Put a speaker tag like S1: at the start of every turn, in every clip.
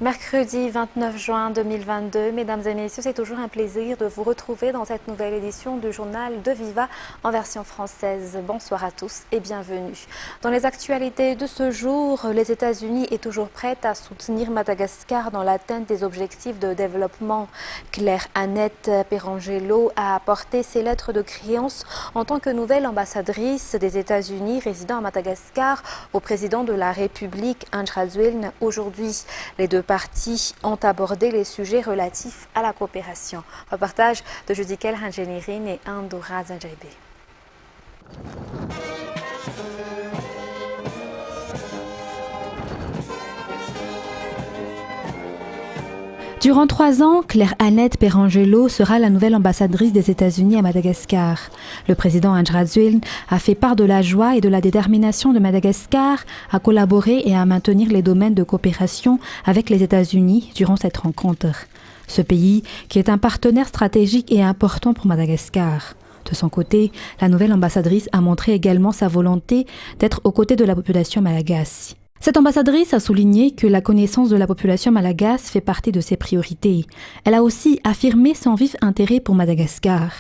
S1: Mercredi 29 juin 2022, mesdames et messieurs, c'est toujours un plaisir de vous retrouver dans cette nouvelle édition du journal de Viva en version française. Bonsoir à tous et bienvenue. Dans les actualités de ce jour, les États-Unis est toujours prête à soutenir Madagascar dans l'atteinte des objectifs de développement. Claire Annette Perangelo a apporté ses lettres de créance en tant que nouvelle ambassadrice des États-Unis résidant à Madagascar au président de la République, Andry Rajoelina, aujourd'hui. Les deux parties ont abordé les sujets relatifs à la coopération. Reportage de Judikel Ranjenirin et Andora Zanjaibé. Durant 3 ans, Claire Annette Perangelo sera la nouvelle ambassadrice des États-Unis à Madagascar. Le président Andry Rajoelina a fait part de la joie et de la détermination de Madagascar à collaborer et à maintenir les domaines de coopération avec les États-Unis durant cette rencontre. Ce pays, qui est un partenaire stratégique et important pour Madagascar. De son côté, la nouvelle ambassadrice a montré également sa volonté d'être aux côtés de la population malgache. Cette ambassadrice a souligné que la connaissance de la population malgache fait partie de ses priorités. Elle a aussi affirmé son vif intérêt pour Madagascar.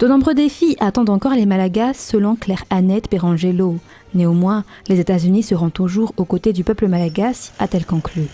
S1: De nombreux défis attendent encore les Malagasy selon Claire Annette Perangelo. Néanmoins, les États-Unis seront toujours aux côtés du peuple malgache, a-t-elle conclu.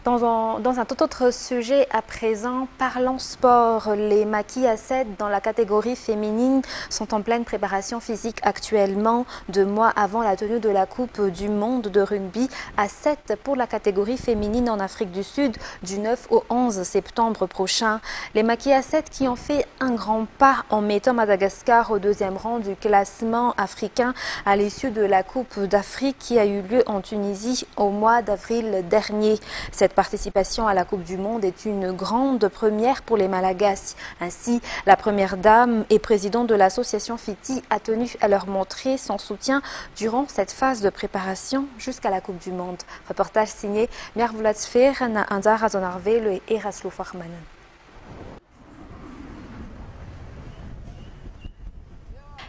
S1: Dans un tout autre sujet à présent, parlons sport. Les maquis à 7 dans la catégorie féminine sont en pleine préparation physique actuellement, 2 mois avant la tenue de la Coupe du Monde de rugby à 7 pour la catégorie féminine en Afrique du Sud du 9 au 11 septembre prochain. Les maquis à 7 qui ont fait un grand pas en mettant Madagascar au 2e rang du classement africain à l'issue de la Coupe d'Afrique qui a eu lieu en Tunisie au mois d'avril dernier. Cette participation à la Coupe du Monde est une grande première pour les Malagasy. Ainsi, la première dame et présidente de l'association FITI a tenu à leur montrer son soutien durant cette phase de préparation jusqu'à la Coupe du Monde. Reportage signé Miarvulatsfer, Andara Zonarvelo et Eraslo Farmanen.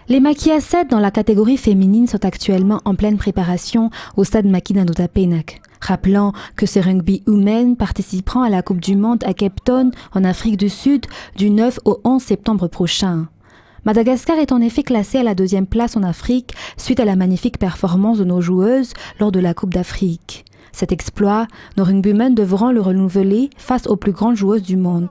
S1: Les maquis à 7 dans la catégorie féminine sont actuellement en pleine préparation au stade Maki d'Andotapenak. Rappelant que ces rugby women participeront à la Coupe du Monde à Cape Town, en Afrique du Sud, du 9 au 11 septembre prochain. Madagascar est en effet classé à la 2e place en Afrique suite à la magnifique performance de nos joueuses lors de la Coupe d'Afrique. Cet exploit, nos rugbymen devront le renouveler face aux plus grandes joueuses du monde.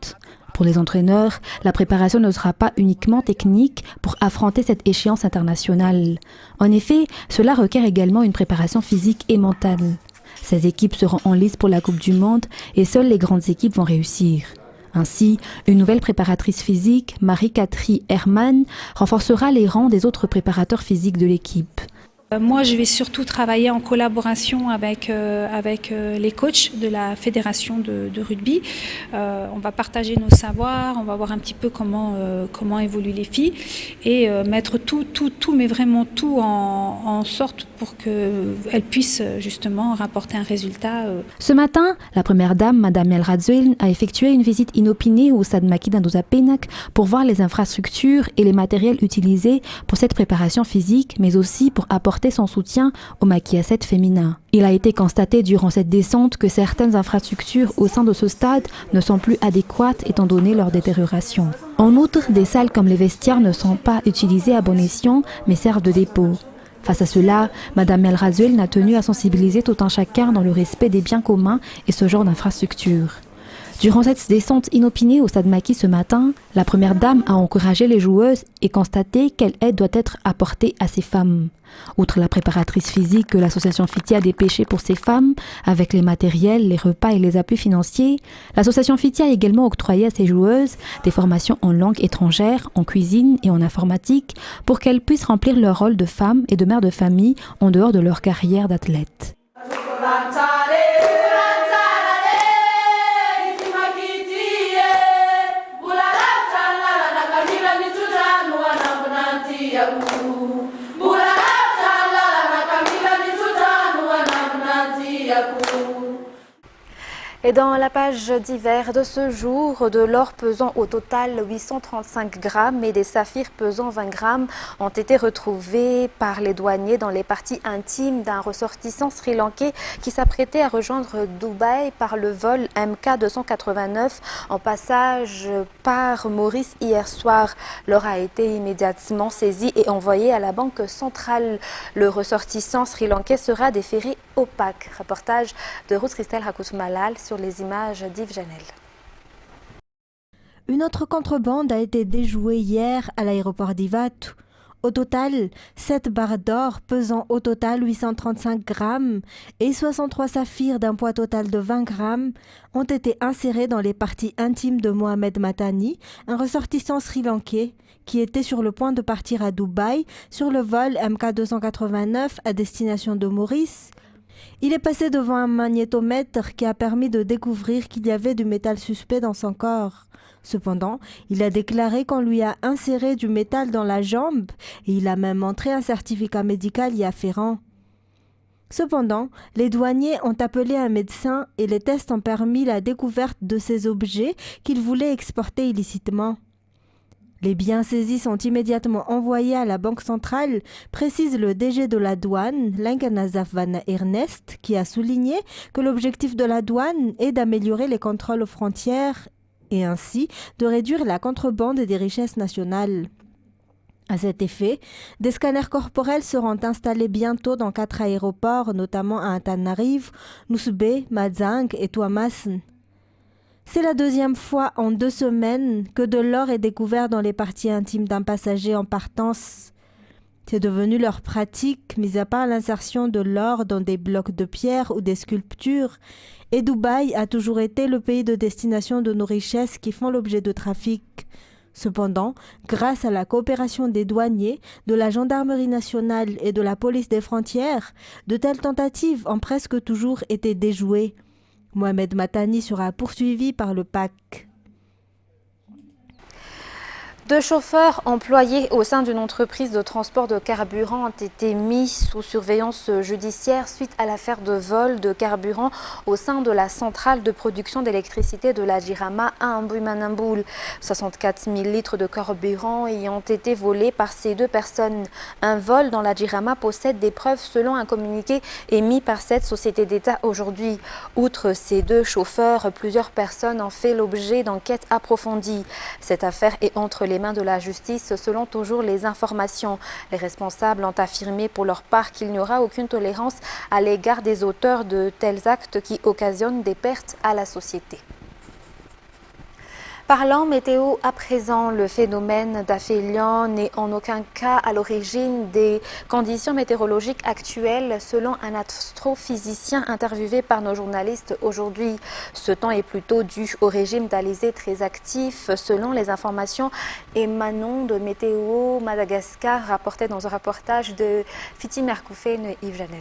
S1: Pour les entraîneurs, la préparation ne sera pas uniquement technique pour affronter cette échéance internationale. En effet, cela requiert également une préparation physique et mentale. Ces équipes seront en lice pour la Coupe du Monde et seules les grandes équipes vont réussir. Ainsi, une nouvelle préparatrice physique, Marie-Catherine Herman, renforcera les rangs des autres préparateurs physiques de l'équipe.
S2: Moi, je vais surtout travailler en collaboration avec les coachs de la fédération de rugby. On va partager nos savoirs, on va voir un petit peu comment évoluent les filles et mettre tout, mais vraiment tout en sorte pour qu'elles puissent justement rapporter un résultat.
S1: Ce matin, la première dame, Madame Andry Rajoelina, a effectué une visite inopinée au stade Maki d'Andotapenak pour voir les infrastructures et les matériels utilisés pour cette préparation physique, mais aussi pour apporter son soutien au maquis à 7 féminin. Il a été constaté durant cette descente que certaines infrastructures au sein de ce stade ne sont plus adéquates étant donné leur détérioration. En outre, des salles comme les vestiaires ne sont pas utilisées à bon escient mais servent de dépôt. Face à cela, Madame Andry Rajoelina a tenu à sensibiliser tout un chacun dans le respect des biens communs et ce genre d'infrastructures. Durant cette descente inopinée au stade Maki ce matin, la première dame a encouragé les joueuses et constaté quelle aide doit être apportée à ces femmes. Outre la préparatrice physique que l'association FITI a dépêchée pour ces femmes, avec les matériels, les repas et les appuis financiers, l'association FITI a également octroyé à ces joueuses des formations en langue étrangère, en cuisine et en informatique pour qu'elles puissent remplir leur rôle de femmes et de mères de famille en dehors de leur carrière d'athlète. Et dans la page divers de ce jour, de l'or pesant au total 835 grammes et des saphirs pesant 20 grammes ont été retrouvés par les douaniers dans les parties intimes d'un ressortissant sri-lankais qui s'apprêtait à rejoindre Dubaï par le vol MK289 en passage par Maurice hier soir. L'or a été immédiatement saisi et envoyé à la Banque centrale. Le ressortissant sri-lankais sera déféré au PAC. Reportage de Ruth Christelle Rakoutou-Malal sur les images d'Yves Janel.
S3: Une autre contrebande a été déjouée hier à l'aéroport d'Ivatu. Au total, 7 barres d'or pesant au total 835 grammes et 63 saphirs d'un poids total de 20 grammes ont été insérés dans les parties intimes de Mohamed Matani, un ressortissant sri-lankais qui était sur le point de partir à Dubaï sur le vol MK289 à destination de Maurice. Il est passé devant un magnétomètre qui a permis de découvrir qu'il y avait du métal suspect dans son corps. Cependant, il a déclaré qu'on lui a inséré du métal dans la jambe et il a même montré un certificat médical y afférent. Cependant, les douaniers ont appelé un médecin et les tests ont permis la découverte de ces objets qu'ils voulaient exporter illicitement. Les biens saisis sont immédiatement envoyés à la Banque centrale, précise le DG de la douane, Lankanazaf Van Ernest, qui a souligné que l'objectif de la douane est d'améliorer les contrôles aux frontières et ainsi de réduire la contrebande des richesses nationales. À cet effet, des scanners corporels seront installés bientôt dans 4 aéroports, notamment à Antananarivo, Nusbe, Mazang et Tuamasin. C'est la deuxième fois en 2 semaines que de l'or est découvert dans les parties intimes d'un passager en partance. C'est devenu leur pratique, mis à part l'insertion de l'or dans des blocs de pierre ou des sculptures, et Dubaï a toujours été le pays de destination de nos richesses qui font l'objet de trafic. Cependant, grâce à la coopération des douaniers, de la gendarmerie nationale et de la police des frontières, de telles tentatives ont presque toujours été déjouées. Mohamed Matani sera poursuivi par le PAC.
S1: 2 chauffeurs employés au sein d'une entreprise de transport de carburant ont été mis sous surveillance judiciaire suite à l'affaire de vol de carburant au sein de la centrale de production d'électricité de la Jirama à Ambumanamboul. 64 000 litres de carburant ayant été volés par ces 2 personnes. Un vol dans la Jirama possède des preuves selon un communiqué émis par cette société d'État aujourd'hui. Outre ces 2 chauffeurs, plusieurs personnes ont fait l'objet d'enquêtes approfondies. Cette affaire est entre les mains de la justice selon toujours les informations. Les responsables ont affirmé pour leur part qu'il n'y aura aucune tolérance à l'égard des auteurs de tels actes qui occasionnent des pertes à la société. Parlant météo à présent, le phénomène d'aphelion n'est en aucun cas à l'origine des conditions météorologiques actuelles selon un astrophysicien interviewé par nos journalistes aujourd'hui. Ce temps est plutôt dû au régime d'alizé très actif selon les informations émanant de Météo Madagascar rapportées dans un reportage de Fiti Merkoufen et Yves Janel.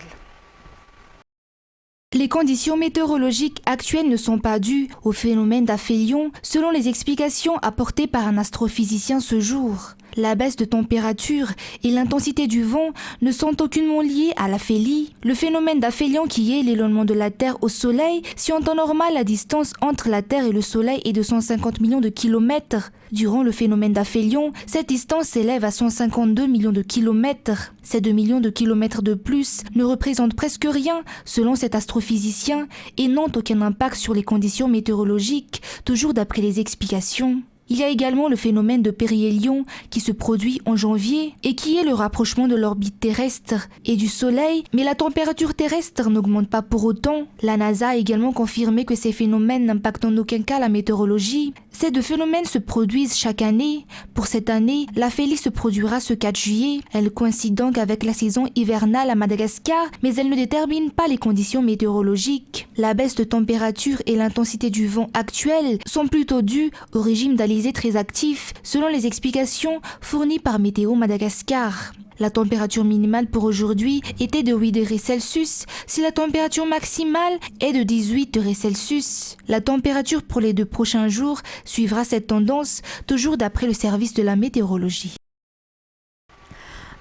S4: Les conditions météorologiques actuelles ne sont pas dues au phénomène d'aphelion, selon les explications apportées par un astrophysicien ce jour. La baisse de température et l'intensité du vent ne sont aucunement liées à l'aphélie. Le phénomène d'aphelion qui est l'éloignement de la Terre au Soleil, si en temps normal la distance entre la Terre et le Soleil est de 150 millions de kilomètres. Durant le phénomène d'aphelion, cette distance s'élève à 152 millions de kilomètres. Ces 2 millions de kilomètres de plus ne représentent presque rien, selon cet astrophysicien, et n'ont aucun impact sur les conditions météorologiques, toujours d'après les explications. Il y a également le phénomène de périhélion qui se produit en janvier et qui est le rapprochement de l'orbite terrestre et du Soleil, mais la température terrestre n'augmente pas pour autant. La NASA a également confirmé que ces phénomènes n'impactent en aucun cas la météorologie. Ces 2 phénomènes se produisent chaque année. Pour cette année, l'aphélie se produira ce 4 juillet. Elle coïncide donc avec la saison hivernale à Madagascar, mais elle ne détermine pas les conditions météorologiques. La baisse de température et l'intensité du vent actuelle sont plutôt dues au régime d'alizé très actif, selon les explications fournies par Météo Madagascar. La température minimale pour aujourd'hui était de 8 degrés Celsius, si la température maximale est de 18 degrés Celsius. La température pour les 2 prochains jours suivra cette tendance, toujours d'après le service de la météorologie.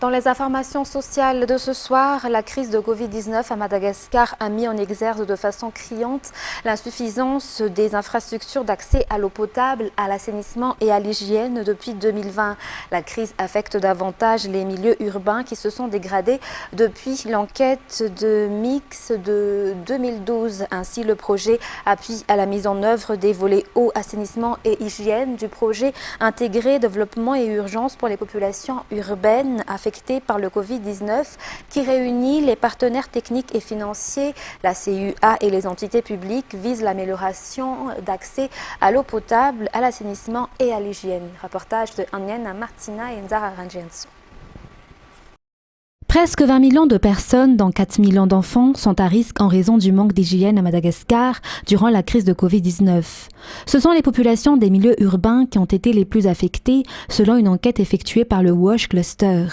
S1: Dans les informations sociales de ce soir, la crise de Covid-19 à Madagascar a mis en exergue de façon criante l'insuffisance des infrastructures d'accès à l'eau potable, à l'assainissement et à l'hygiène depuis 2020. La crise affecte davantage les milieux urbains qui se sont dégradés depuis l'enquête de Mix de 2012. Ainsi, le projet appuie à la mise en œuvre des volets eau, assainissement et hygiène du projet intégré développement et urgence pour les populations urbaines affectées par le Covid-19 qui réunit les partenaires techniques et financiers, la CUA et les entités publiques vise l'amélioration d'accès à l'eau potable, à l'assainissement et à l'hygiène. Reportage de Aniana Martina et Nzara Rangenso.
S5: Presque 20 millions de personnes, dont 4 millions d'enfants, sont à risque en raison du manque d'hygiène à Madagascar durant la crise de Covid-19. Ce sont les populations des milieux urbains qui ont été les plus affectées selon une enquête effectuée par le WASH Cluster.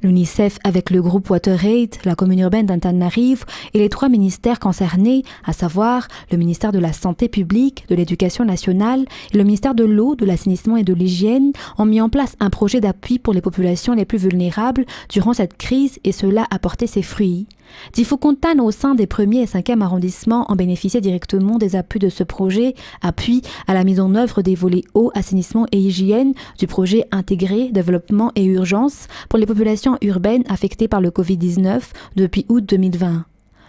S5: L'UNICEF, avec le groupe WaterAid, la commune urbaine d'Antananarivo et les 3 ministères concernés, à savoir le ministère de la Santé publique, de l'Éducation nationale et le ministère de l'Eau, de l'Assainissement et de l'Hygiène, ont mis en place un projet d'appui pour les populations les plus vulnérables durant cette crise et cela a porté ses fruits. Difokontan au sein des 1er et 5e arrondissements ont bénéficié directement des appuis de ce projet, appui à la mise en œuvre des volets eau, assainissement et hygiène du projet intégré développement et urgence pour les populations urbaines affectées par le Covid-19 depuis août 2020.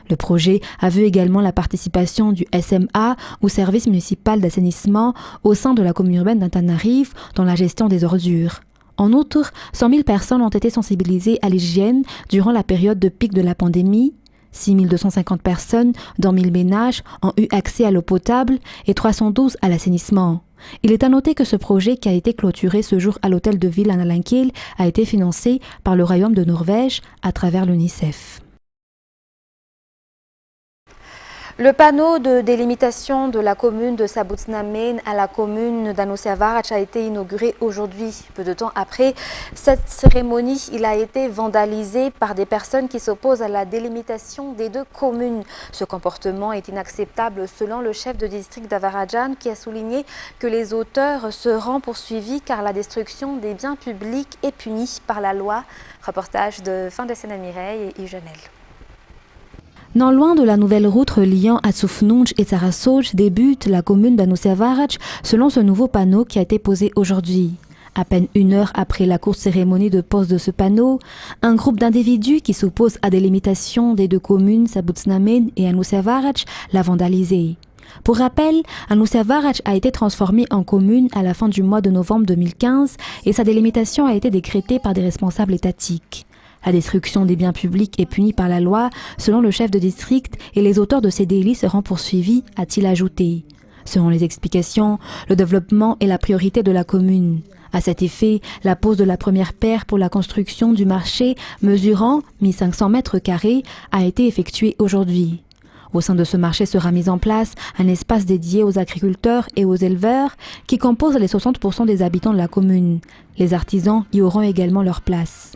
S5: Le projet a vu également la participation du SMA ou service municipal d'assainissement au sein de la commune urbaine d'Antananarivo dans la gestion des ordures. En outre, 100 000 personnes ont été sensibilisées à l'hygiène durant la période de pic de la pandémie. 6 250 personnes, dont 1000 ménages, ont eu accès à l'eau potable et 312 à l'assainissement. Il est à noter que ce projet, qui a été clôturé ce jour à l'hôtel de ville à Nalanquil, a été financé par le Royaume de Norvège à travers l'UNICEF.
S1: Le panneau de délimitation de la commune de Sabutsnamen à la commune d'Anusiavarach a été inauguré aujourd'hui. Peu de temps après cette cérémonie, il a été vandalisé par des personnes qui s'opposent à la délimitation des 2 communes. Ce comportement est inacceptable selon le chef de district d'Avarajan qui a souligné que les auteurs seront poursuivis car la destruction des biens publics est punie par la loi. Reportage de Fin de Sénat Mireille et Yves.
S5: Non loin de la nouvelle route reliant Atsufnunj et Sarasoj débute la commune d'Anusiavarach selon ce nouveau panneau qui a été posé aujourd'hui. À peine 1 heure après la courte cérémonie de pose de ce panneau, un groupe d'individus qui s'opposent à des limitations des 2 communes, Sabutsnamen et Anusiavarach, l'a vandalisé. Pour rappel, Anusiavarach a été transformée en commune à la fin du mois de novembre 2015 et sa délimitation a été décrétée par des responsables étatiques. La destruction des biens publics est punie par la loi, selon le chef de district, et les auteurs de ces délits seront poursuivis, a-t-il ajouté. Selon les explications, le développement est la priorité de la commune. À cet effet, la pose de la première pierre pour la construction du marché mesurant 1500 mètres carrés a été effectuée aujourd'hui. Au sein de ce marché sera mis en place un espace dédié aux agriculteurs et aux éleveurs qui composent les 60% des habitants de la commune. Les artisans y auront également leur place.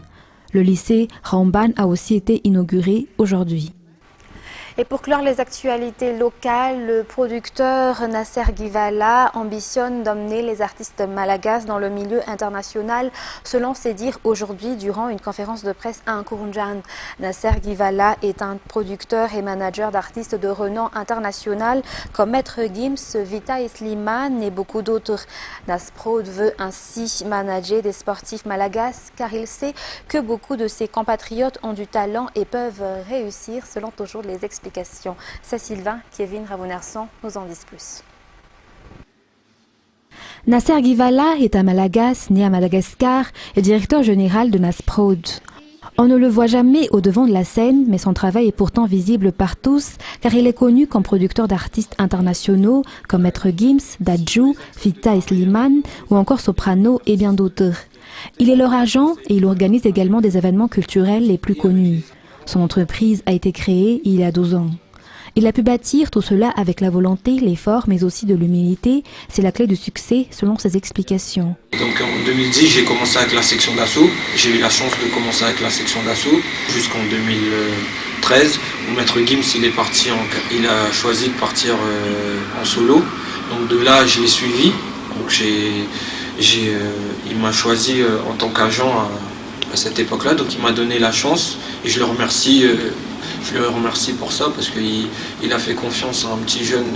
S5: Le lycée Ramban a aussi été inauguré aujourd'hui.
S1: Et pour clore les actualités locales, le producteur Nasser Givala ambitionne d'emmener les artistes malagasy dans le milieu international, selon ses dires aujourd'hui durant une conférence de presse à Nkoronjan. Nasser Givala est un producteur et manager d'artistes de renom international comme Maître Gims, Vita Slimane et beaucoup d'autres. Nasprod veut ainsi manager des sportifs malagasy car il sait que beaucoup de ses compatriotes ont du talent et peuvent réussir selon toujours les explications. C'est Sylvain, Kevin Ravonerson nous en disent plus.
S5: Nasser Givala est un Malagasy né à Madagascar et directeur général de Nasprod. On ne le voit jamais au devant de la scène, mais son travail est pourtant visible par tous, car il est connu comme producteur d'artistes internationaux comme Maître Gims, Dadju, Vita Slimane ou encore Soprano et bien d'autres. Il est leur agent et il organise également des événements culturels les plus connus. Son entreprise a été créée il y a 12 ans. Il a pu bâtir tout cela avec la volonté, l'effort, mais aussi de l'humilité. C'est la clé du succès, selon ses explications.
S6: Donc en 2010, j'ai commencé avec la section d'assaut. J'ai eu la chance de commencer avec la section d'assaut jusqu'en 2013, où Maître Gims il a choisi de partir en solo. Donc de là, je l'ai suivi. Donc il m'a choisi en tant qu'agent à cette époque-là. Donc il m'a donné la chance et je le remercie pour ça parce qu'il a fait confiance à un petit jeune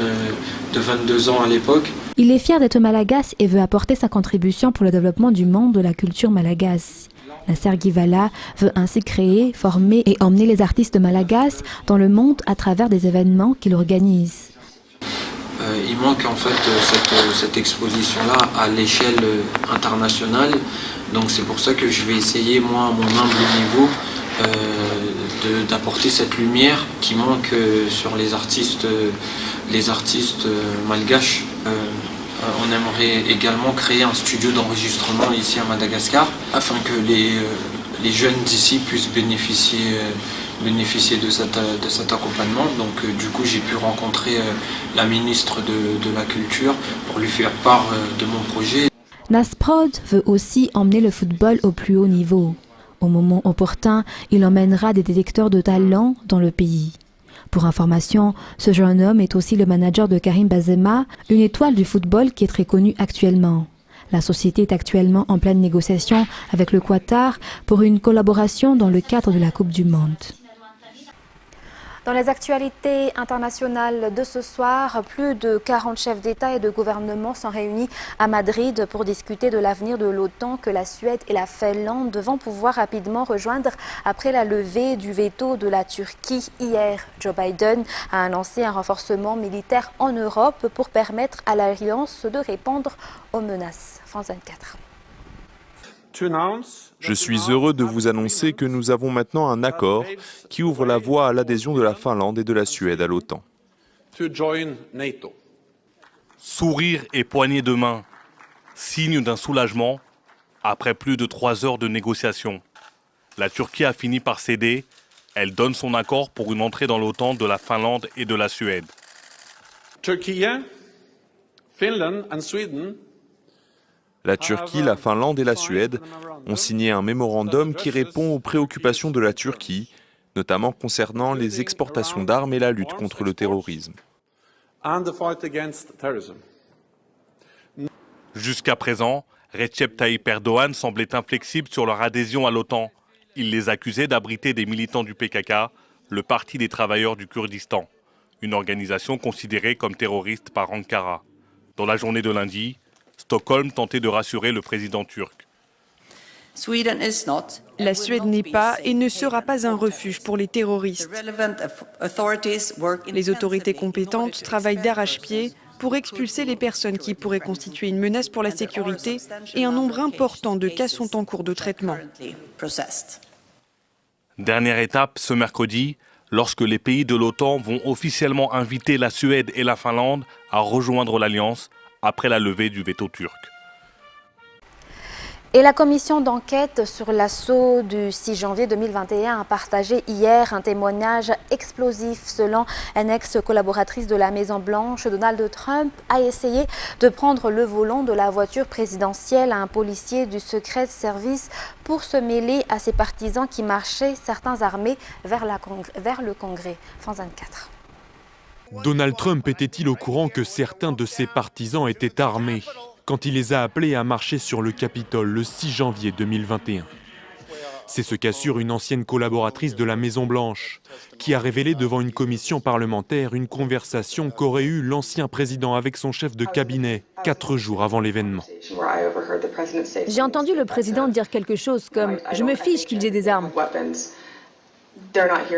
S6: de 22 ans à l'époque.
S5: Il est fier d'être malagasy et veut apporter sa contribution pour le développement du monde de la culture malagasy. Nasser Guivala veut ainsi créer, former et emmener les artistes malagasy dans le monde à travers des événements qu'il organise.
S6: Il manque en fait cette exposition-là à l'échelle internationale. Donc c'est pour ça que je vais essayer, moi, à mon humble niveau, d'apporter cette lumière qui manque sur les artistes malgaches. On aimerait également créer un studio d'enregistrement ici à Madagascar afin que les jeunes d'ici puissent bénéficier de cet accompagnement. Donc du coup j'ai pu rencontrer la ministre de la Culture pour lui faire part de mon projet.
S5: Nasprod veut aussi emmener le football au plus haut niveau. Au moment opportun, il emmènera des détecteurs de talent dans le pays. Pour information, ce jeune homme est aussi le manager de Karim Benzema, une étoile du football qui est très connue actuellement. La société est actuellement en pleine négociation avec le Qatar pour une collaboration dans le cadre de la Coupe du Monde. Dans les actualités internationales de ce soir, plus de 40 chefs d'État et de gouvernement sont réunis à Madrid pour discuter de l'avenir de l'OTAN que la Suède et la Finlande vont pouvoir rapidement rejoindre après la levée du veto de la Turquie. Hier, Joe Biden a annoncé un renforcement militaire en Europe pour permettre à l'Alliance de répondre aux menaces. France 24.
S7: Je suis heureux de vous annoncer que nous avons maintenant un accord qui ouvre la voie à l'adhésion de la Finlande et de la Suède à l'OTAN.
S8: Sourire et poignée de main, signe d'un soulagement après plus de 3 heures de négociations. La Turquie a fini par céder. Elle donne son accord pour une entrée dans l'OTAN de la Finlande et de la Suède.
S7: La Turquie, la Finlande et la Suède ont signé un mémorandum qui répond aux préoccupations de la Turquie, notamment concernant les exportations d'armes et la lutte contre le terrorisme.
S8: Jusqu'à présent, Recep Tayyip Erdogan semblait inflexible sur leur adhésion à l'OTAN. Il les accusait d'abriter des militants du PKK, le Parti des travailleurs du Kurdistan, une organisation considérée comme terroriste par Ankara. Dans la journée de lundi, Stockholm tentait de rassurer le président turc.
S9: La Suède n'est pas et ne sera pas un refuge pour les terroristes. Les autorités compétentes travaillent d'arrache-pied pour expulser les personnes qui pourraient constituer une menace pour la sécurité et un nombre important de cas sont en cours de traitement.
S8: Dernière étape ce mercredi, lorsque les pays de l'OTAN vont officiellement inviter la Suède et la Finlande à rejoindre l'Alliance après la levée du veto turc.
S5: Et la commission d'enquête sur l'assaut du 6 janvier 2021 a partagé hier un témoignage explosif. Selon une ex-collaboratrice de la Maison-Blanche, Donald Trump a essayé de prendre le volant de la voiture présidentielle à un policier du Secret Service pour se mêler à ses partisans qui marchaient, certains armés, vers le Congrès. France 24.
S10: Donald Trump était-il au courant que certains de ses partisans étaient armés quand il les a appelés à marcher sur le Capitole le 6 janvier 2021 ? C'est ce qu'assure une ancienne collaboratrice de la Maison-Blanche, qui a révélé devant une commission parlementaire une conversation qu'aurait eue l'ancien président avec son chef de cabinet 4 jours avant l'événement.
S11: J'ai entendu le président dire quelque chose comme « Je me fiche qu'ils aient des armes ».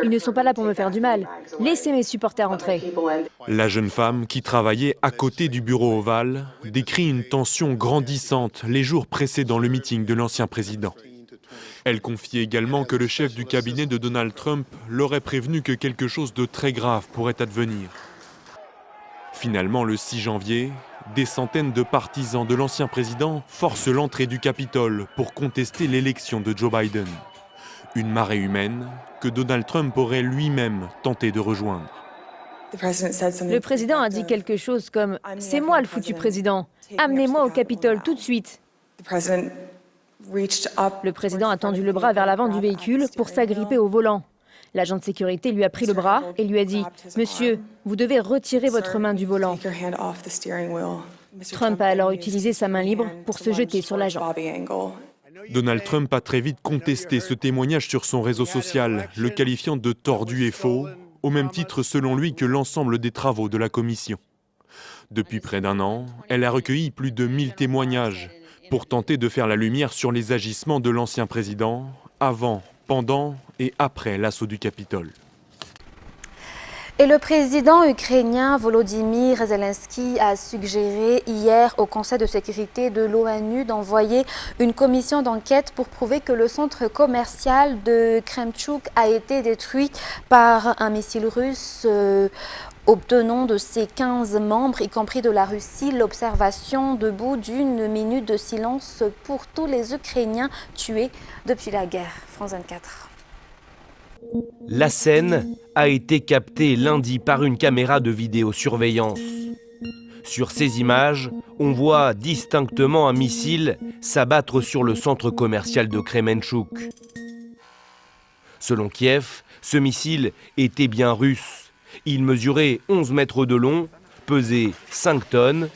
S11: Ils ne sont pas là pour me faire du mal. Laissez mes supporters entrer.
S10: La jeune femme, qui travaillait à côté du bureau ovale, décrit une tension grandissante les jours précédant le meeting de l'ancien président. Elle confie également que le chef du cabinet de Donald Trump l'aurait prévenu que quelque chose de très grave pourrait advenir. Finalement, le 6 janvier, des centaines de partisans de l'ancien président forcent l'entrée du Capitole pour contester l'élection de Joe Biden. Une marée humaine que Donald Trump aurait lui-même tenté de rejoindre.
S11: Le président a dit quelque chose comme « C'est moi le foutu président, amenez-moi au Capitole tout de suite ». Le président a tendu le bras vers l'avant du véhicule pour s'agripper au volant. L'agent de sécurité lui a pris le bras et lui a dit « Monsieur, vous devez retirer votre main du volant ». Trump a alors utilisé sa main libre pour se jeter sur l'agent.
S10: Donald Trump a très vite contesté ce témoignage sur son réseau social, le qualifiant de tordu et faux, au même titre selon lui que l'ensemble des travaux de la commission. Depuis près d'un an, elle a recueilli plus de 1000 témoignages pour tenter de faire la lumière sur les agissements de l'ancien président avant, pendant et après l'assaut du Capitole.
S5: Et le président ukrainien Volodymyr Zelensky a suggéré hier au Conseil de sécurité de l'ONU d'envoyer une commission d'enquête pour prouver que le centre commercial de Kremenchuk a été détruit par un missile russe. Obtenant de ses 15 membres, y compris de la Russie, l'observation debout d'une minute de silence pour tous les Ukrainiens tués depuis la guerre. France 24.
S12: La scène a été captée lundi par une caméra de vidéosurveillance. Sur ces images, on voit distinctement un missile s'abattre sur le centre commercial de Kremenchuk. Selon Kiev, ce missile était bien russe. Il mesurait 11 mètres de long, pesait 5 tonnes.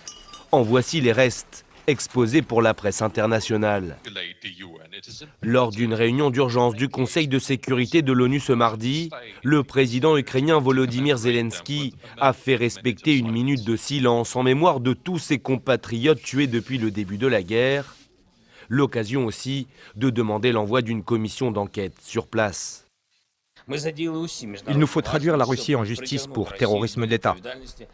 S12: En voici les restes, exposés pour la presse internationale. Lors d'une réunion d'urgence du Conseil de sécurité de l'ONU ce mardi, le président ukrainien Volodymyr Zelensky a fait respecter une minute de silence en mémoire de tous ses compatriotes tués depuis le début de la guerre. L'occasion aussi de demander l'envoi d'une commission d'enquête sur place.
S13: Il nous faut traduire la Russie en justice pour terrorisme d'État.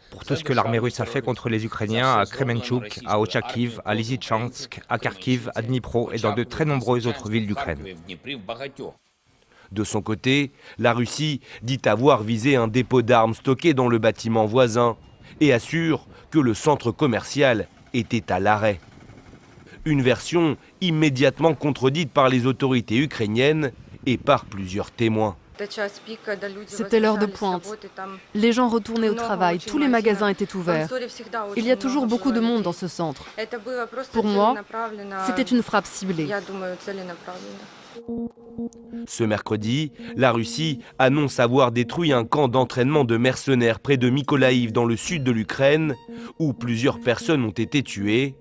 S13: Pour tout ce que l'armée russe a fait contre les Ukrainiens à Kremenchuk, à Ochakiv, à Lysychansk, à Kharkiv, à Dnipro et dans de très nombreuses autres villes d'Ukraine.
S12: De son côté, la Russie dit avoir visé un dépôt d'armes stocké dans le bâtiment voisin et assure que le centre commercial était à l'arrêt. Une version immédiatement contredite par les autorités ukrainiennes et par plusieurs témoins.
S14: C'était l'heure de pointe. Les gens retournaient au travail, tous les magasins étaient ouverts. Il y a toujours beaucoup de monde dans ce centre. Pour moi, c'était une frappe ciblée.
S12: Ce mercredi, la Russie annonce avoir détruit un camp d'entraînement de mercenaires près de Mykolaïv dans le sud de l'Ukraine, où plusieurs personnes ont été tuées.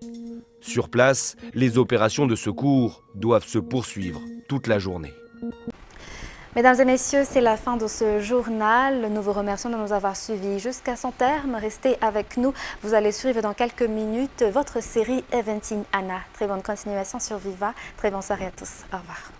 S12: Sur place, les opérations de secours doivent se poursuivre toute la journée.
S5: Mesdames et messieurs, c'est la fin de ce journal. Nous vous remercions de nous avoir suivis jusqu'à son terme. Restez avec nous. Vous allez suivre dans quelques minutes votre série Eventing Anna. Très bonne continuation sur Viva. Très bonne soirée à tous. Au revoir.